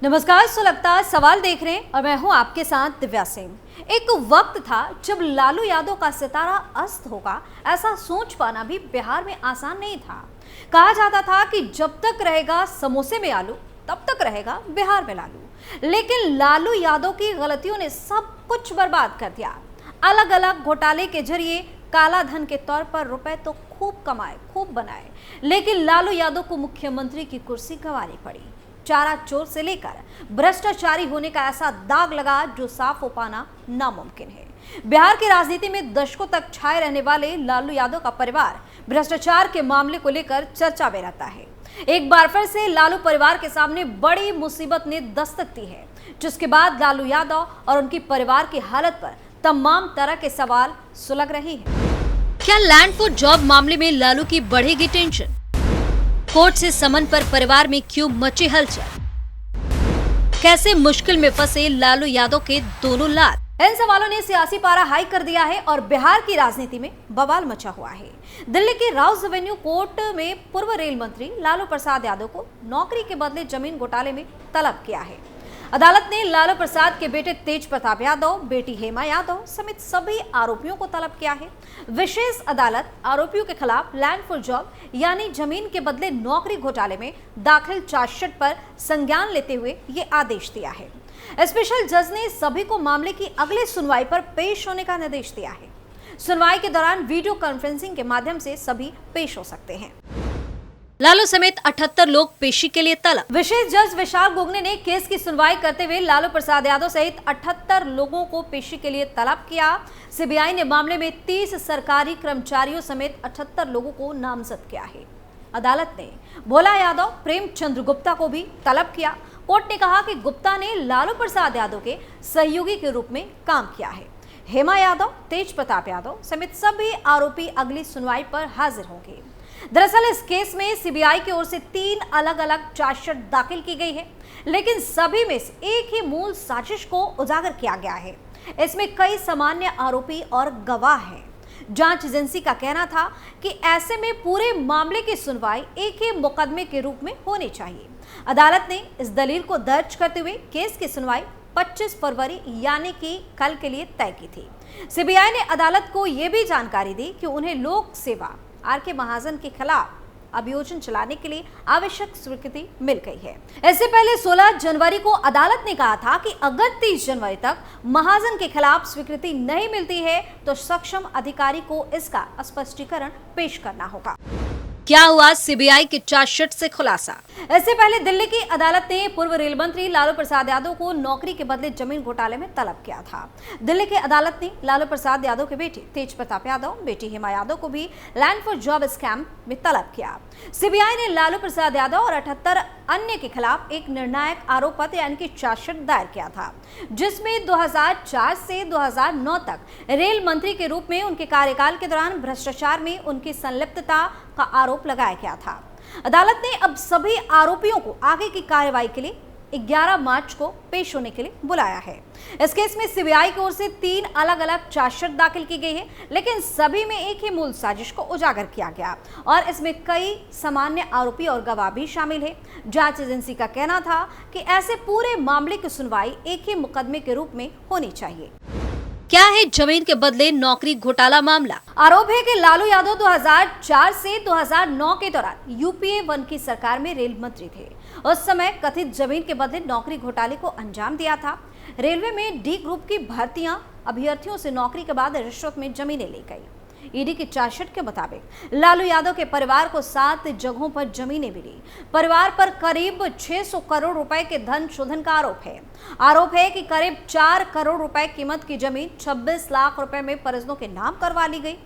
नमस्कार, सुलगता सवाल देख रहे हैं और मैं हूं आपके साथ दिव्या सिंह। एक वक्त था जब लालू यादव का सितारा अस्त होगा, ऐसा सोच पाना भी बिहार में आसान नहीं था। कहा जाता था कि जब तक रहेगा समोसे में आलू तब तक रहेगा बिहार में लालू। लेकिन लालू यादव की गलतियों ने सब कुछ बर्बाद कर दिया। अलग अलग घोटाले के जरिए काला धन के तौर पर रुपए तो खूब कमाए, खूब बनाए, लेकिन लालू यादव को मुख्यमंत्री की कुर्सी गंवानी पड़ी। चारा चोर से लेकर भ्रष्टाचारी होने का ऐसा दाग लगा जो साफ हो पाना नामुमकिन है। बिहार की राजनीति में दशकों तक छाए रहने वाले लालू यादव का परिवार भ्रष्टाचार के मामले को लेकर चर्चा में रहता है। एक बार फिर से लालू परिवार के सामने बड़ी मुसीबत ने दस्तक दी है, जिसके बाद लालू यादव और उनके परिवार की हालत पर तमाम तरह के सवाल सुलग रहे हैं। क्या लैंड फॉर जॉब मामले में लालू की बढ़ेगी टेंशन? कोर्ट से समन पर परिवार में क्यों मची हलचल? कैसे मुश्किल में फंसे लालू यादव के दोनों लाल? इन सवालों ने सियासी पारा हाई कर दिया है और बिहार की राजनीति में बवाल मचा हुआ है। दिल्ली के राउस एवेन्यू कोर्ट में पूर्व रेल मंत्री लालू प्रसाद यादव को नौकरी के बदले जमीन घोटाले में तलब किया है। अदालत ने लालू प्रसाद के बेटे तेज प्रताप यादव, बेटी हेमा यादव समेत सभी आरोपियों को तलब किया है। विशेष अदालत आरोपियों के खिलाफ लैंड फॉर जॉब यानी जमीन के बदले नौकरी घोटाले में दाखिल चार्जशीट पर संज्ञान लेते हुए ये आदेश दिया है। स्पेशल जज ने सभी को मामले की अगली सुनवाई पर पेश होने का निर्देश दिया है। सुनवाई के दौरान वीडियो कॉन्फ्रेंसिंग के माध्यम से सभी पेश हो सकते हैं। लालू समेत 78 लोग पेशी के लिए तलब। विशेष जज विशाल गोगने ने केस की सुनवाई करते हुए लालू प्रसाद यादव सहित 78 लोगों को पेशी के लिए तलब किया। सीबीआई ने मामले में 30 सरकारी कर्मचारियों समेत 78 लोगों को नामजद किया है। अदालत ने भोला यादव, प्रेमचंद्र गुप्ता को भी तलब किया। कोर्ट ने कहा कि गुप्ता ने लालू प्रसाद यादव के सहयोगी के रूप में काम किया है। हेमा यादव, तेज प्रताप यादव समेत सभी आरोपी अगली सुनवाई पर हाजिर होंगे। दरअसल इस केस में सीबीआई की ओर से 3 अलग अलग चार्जशीट दाखिल की गई है, लेकिन सभी में से एक ही मूल साजिश को उजागर किया गया है। इसमें कई सामान्य आरोपी और गवाह हैं। जांच एजेंसी का कहना था कि ऐसे में पूरे मामले की सुनवाई एक ही मुकदमे के रूप में होनी चाहिए। अदालत ने इस दलील को दर्ज करते हुए केस की सुनवाई 25 फरवरी यानी कि कल के लिए तय की थी। सीबीआई ने अदालत को यह भी जानकारी दी कि उन्हें लोक सेवा आर.के. महाजन के खिलाफ अभियोजन चलाने के लिए आवश्यक स्वीकृति मिल गई है। इससे पहले 16 जनवरी को अदालत ने कहा था कि अगर 30 जनवरी तक महाजन के खिलाफ स्वीकृति नहीं मिलती है तो सक्षम अधिकारी को इसका स्पष्टीकरण पेश करना होगा। क्या हुआ सीबीआई के चार्जशीट से खुलासा? इससे पहले दिल्ली की अदालत ने पूर्व रेल मंत्री लालू प्रसाद यादव को नौकरी के बदले जमीन घोटाले में तलब किया था। दिल्ली की अदालत ने लालू प्रसाद यादव के बेटे तेज प्रताप यादव, बेटी हेमा यादव को भी लैंड फॉर जॉब स्कैम में तलब किया। सीबीआई ने लालू प्रसाद यादव और 78 अन्य के खिलाफ एक निर्णायक आरोप पत्र यानी कि चार्जशीट दायर किया था, जिसमें 2004 से 2009 तक रेल मंत्री के रूप में उनके कार्यकाल के दौरान भ्रष्टाचार में उनकी संलिप्तता का आरोप लगाया गया था। अदालत ने अब सभी आरोपियों को आगे की कार्रवाई के लिए 11 मार्च को पेश होने के लिए बुलाया है। इस केस में सीबीआई की ओर से 3 अलग अलग चार्जशीट दाखिल की गई है, लेकिन सभी में एक ही मूल साजिश को उजागर किया गया और इसमें कई सामान्य आरोपी और गवाह भी शामिल है। जांच एजेंसी का कहना था कि ऐसे पूरे मामले की सुनवाई एक ही मुकदमे के रूप में होनी चाहिए। क्या है जमीन के बदले नौकरी घोटाला मामला? आरोप है कि लालू यादव 2004 से 2009 के दौरान यूपीए 1 की सरकार में रेल मंत्री थे। उस समय कथित जमीन के बदले नौकरी घोटाले को अंजाम दिया था। रेलवे में डी ग्रुप की भर्तियां अभ्यर्थियों से नौकरी के बाद रिश्वत में जमीनें ली गई। ईडी की चार्जशीट के मुताबिक लालू यादव के परिवार को 7 जगहों पर जमीनें मिली। परिवार पर करीब 600 करोड़ रुपए के धन शोधन का आरोप है कि करीब 4 करोड़ रुपए कीमत की जमीन 26 लाख रुपए में परिजनों के नाम करवा ली गई।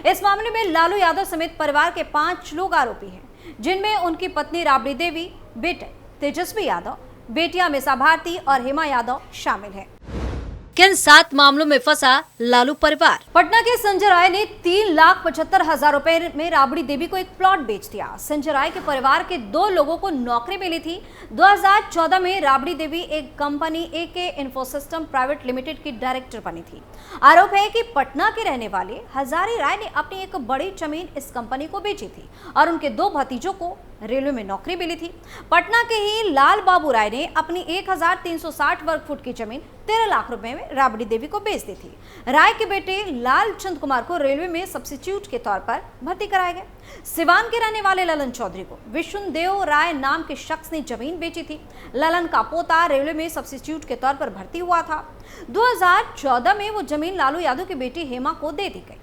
इस मामले में लालू यादव समेत परिवार के 5 लोग आरोपी हैं, जिनमें उनकी पत्नी राबड़ी देवी, बेटे तेजस्वी यादव, बेटियां मिसा भारती और हेमा यादव शामिल हैं। किन 7 मामलों में फंसा लालू परिवार? पटना के संजय राय ने 3,75,000 रुपए में राबड़ी देवी को एक प्लॉट बेच दिया। संजय राय के परिवार के 2 लोगों को नौकरी मिली थी। 2014 में राबड़ी देवी एक company AK Infosystem private limited की डायरेक्टर बनी थी। आरोप है कि पटना के रहने वाले हजारी राय ने अपनी एक बड़ी जमीन इस कंपनी को बेची थी और उनके 2 भतीजों को रेलवे में नौकरी मिली थी। पटना के ही लाल बाबू राय ने अपनी 1,360 वर्ग फुट की जमीन 13 लाख रुपए में राबड़ी देवी को बेच दी थी। राय के बेटे लाल चंद कुमार को रेलवे में सब्स्टिट्यूट के तौर पर भर्ती कराया गया। सिवान के रहने वाले ललन चौधरी को विष्णुदेव राय नाम के शख्स ने जमीन बेची थी। ललन का पोता रेलवे में सब्स्टिट्यूट के तौर पर भर्ती हुआ था। 2014 में वो जमीन लालू यादव की बेटी हेमा को दे दी गई।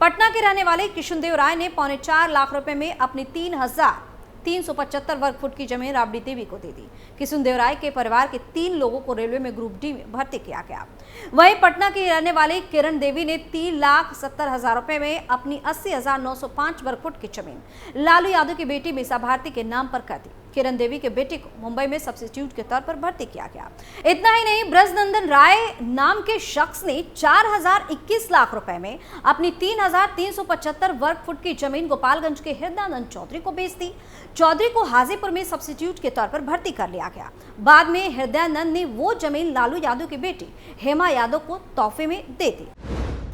पटना के रहने वाले किशुनदेव राय ने 4.25 लाख रुपए में अपनी 3,375 वर्ग फुट की जमीन राबड़ी देवी को दे दी। किशुनदेव राय के परिवार के 3 लोगों को रेलवे में ग्रुप डी में भर्ती किया गया। वहीं पटना की रहने वाली किरण देवी ने 3,70,000 रुपए में अपनी 80,905 वर्ग फुट की जमीन लालू यादव की बेटी मीसा भारती के नाम पर कर दी। किरण देवी के बेटे को मुंबई में सब्स्टिट्यूट के तौर पर भर्ती किया गया। इतना ही नहीं, ब्रजनंदन राय नाम के शख्स ने 4,021 लाख रुपए में अपनी 3,375 वर्ग फुट की जमीन गोपालगंज के हृदयानंद चौधरी को बेच दी। चौधरी को हाजीपुर में सब्स्टिट्यूट के तौर पर भर्ती कर लिया गया। बाद में हृदयानंद ने वो जमीन लालू यादव की बेटी हेमा यादव को तोहफे में दे दी।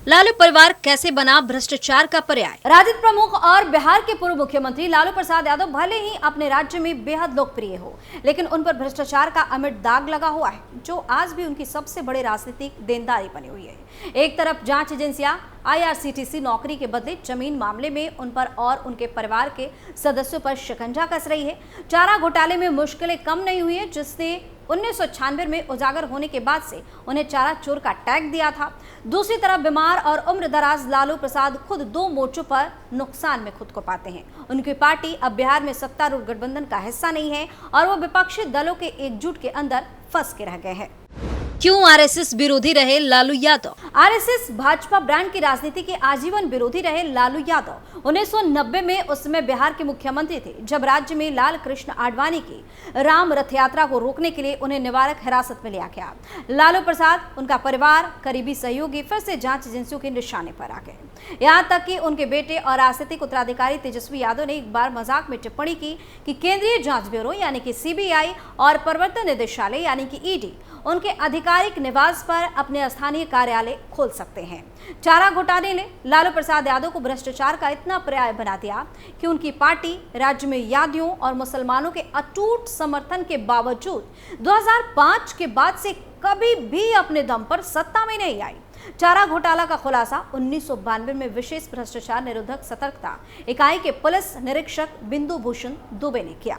लालू परिवार कैसे बना भ्रष्टाचार का पर्याय? राजद प्रमुख और बिहार के पूर्व मुख्यमंत्री लालू प्रसाद यादव भले ही अपने राज्य में बेहद लोकप्रिय हो, लेकिन उन पर भ्रष्टाचार का अमिट दाग लगा हुआ है, जो आज भी उनकी सबसे बड़ी राजनीतिक देनदारी बनी हुई है। एक तरफ जांच एजेंसियां IRCTC नौकरी के बदले जमीन मामले में उन पर और उनके परिवार के सदस्यों पर शिकंजा कस रही है। चारा घोटाले में मुश्किलें कम नहीं हुई है, जिसने 1996 में उजागर होने के बाद से उन्हें चारा चोर का टैग दिया था। दूसरी तरफ बीमार और उम्रदराज लालू प्रसाद खुद 2 मोर्चों पर नुकसान में खुद को पाते हैं। उनकी पार्टी अब बिहार में सत्तारूढ़ गठबंधन का हिस्सा नहीं है और वो विपक्षी दलों के एकजुट के अंदर फंस के रह गए हैं। क्यों RSS विरोधी रहे लालू यादव? RSS भाजपा ब्रांड की राजनीति के आजीवन विरोधी रहे लालू यादव। 1990 में उस समय बिहार के मुख्यमंत्री थे, जब राज्य में लाल कृष्ण आडवाणी की राम रथ यात्रा को रोकने के लिए उन्हें निवारक हिरासत में लिया गया। लालू प्रसाद, उनका परिवार, करीबी सहयोगी फिर से जांच एजेंसियों के निशाने पर आ गए। यहाँ तक कि उनके बेटे और राजनीतिक उत्तराधिकारी तेजस्वी यादव ने एक बार मजाक में टिप्पणी की कि केंद्रीय जांच ब्यूरो यानी कि CBI और प्रवर्तन निदेशालय यानी कि ED उनके आधिकारिक निवास पर अपने स्थानीय कार्यालय खोल सकते हैं। चारा घोटाले ने लालू प्रसाद यादव को भ्रष्टाचार का इतना पर्याय बना दिया कि उनकी पार्टी राज्य में यादियों और मुसलमानों के अटूट समर्थन के बावजूद 2005 के बाद से कभी भी अपने दम पर सत्ता में नहीं आई। चारा घोटाला का खुलासा 1992 में विशेष भ्रष्टाचार निरोधक सतर्कता इकाई के पुलिस निरीक्षक बिंदु भूषण दुबे ने किया।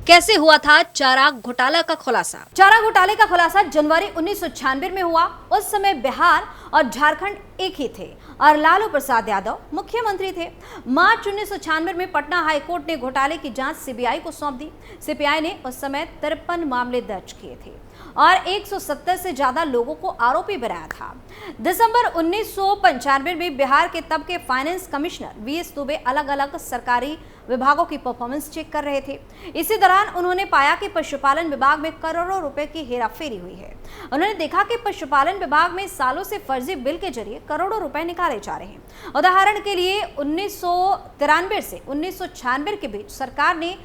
कैसे हुआ था चारा घोटाला का खुलासा? चारा घोटाले का खुलासा जनवरी 1996 में हुआ। उस समय बिहार और झारखंड एक ही थे और लालू प्रसाद यादव मुख्यमंत्री थे। मार्च 1996 में पटना हाई कोर्ट ने घोटाले की जांच CBI को सौंप दी। CBI ने उस समय 53 मामले दर्ज किए थे और 170 से ज्यादा लोगों को आरोपी बनाया था। दिसंबर 1995 में बिहार के तब के फाइनेंस कमिश्नर VS दुबे अलग अलग सरकारी विभागों की परफॉर्मेंस चेक कर रहे थे। इसी दौरान उन्होंने पाया कि पशुपालन विभाग में करोड़ों रुपए की हेराफेरी हुई है। उन्होंने देखा कि पशुपालन विभाग में सालों से फर्जी बिल के जरिए करोड़ों रुपए निकाले जा रहे हैं। उदाहरण के लिए 1993 से 1996 के बीच सरकार ने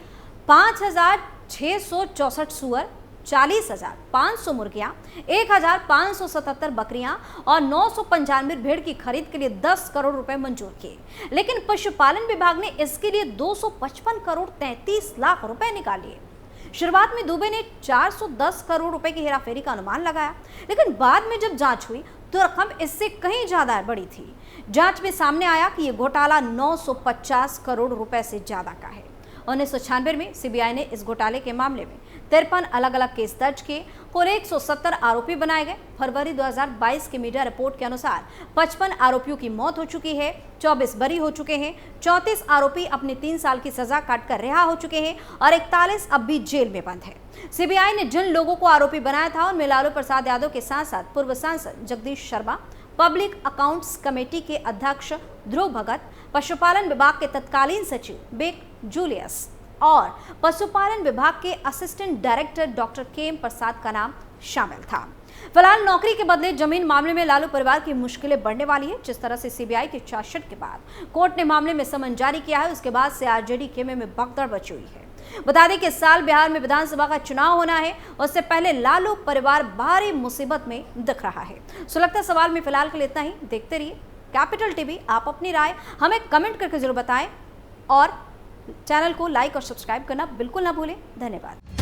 5,664 सुअर, 40,500 मुर्गियां, 1,577 बकरियां और 995 भेड़ की खरीद के लिए 10 करोड़ रुपए मंजूर किए, लेकिन पशुपालन विभाग ने इसके लिए 255 करोड़ 33 लाख रुपए निकाल लिए। शुरुआत में दुबे ने 410 करोड़ रुपए की हेराफेरी का अनुमान लगाया, लेकिन बाद में जब जांच हुई तो रकम इससे कहीं ज्यादा बड़ी थी। जांच में सामने आया कि यह घोटाला 950 करोड़ रुपए से ज्यादा का है। 1996 में CBI ने इस घोटाले के मामले में 53 अलग अलग केस दर्ज किए। कुल 170 आरोपी बनाए गए। फरवरी 2022 की मीडिया रिपोर्ट के अनुसार 55 आरोपियों की मौत हो चुकी है, 24 बरी हो चुके हैं, 34 आरोपी अपनी 3 साल की सजा काटकर रिहा हो चुके हैं और 41 अब भी जेल में बंद है। CBI ने जिन लोगों को आरोपी बनाया था उनमें लालू प्रसाद यादव के साथ साथ पूर्व सांसद Jagdish Sharma, public accounts committee के अध्यक्ष ध्रुव भगत, पशुपालन विभाग के तत्कालीन सचिव बेक जूलियस और पशुपालन विभाग के असिस्टेंट डायरेक्टर डॉक्टर KM प्रसाद का नाम शामिल था। फिलहाल नौकरी के बदले जमीन मामले में लालू परिवार की मुश्किलें बढ़ने वाली है। जिस तरह से सीबीआई के चार्जशीट के बाद कोर्ट ने मामले में समन जारी किया है, उसके बाद से आरजेडी खेमे में भगदड़ मची हुई है। बता दें कि इस साल बिहार में विधानसभा का चुनाव होना है, उससे पहले लालू परिवार भारी मुसीबत में दिख रहा है। सुलगता सवाल में फिलहाल के लिए इतना ही। देखते रहिए कैपिटल टीवी। आप अपनी राय हमें कमेंट करके जरूर बताएं और चैनल को लाइक और सब्सक्राइब करना बिल्कुल ना भूलें। धन्यवाद।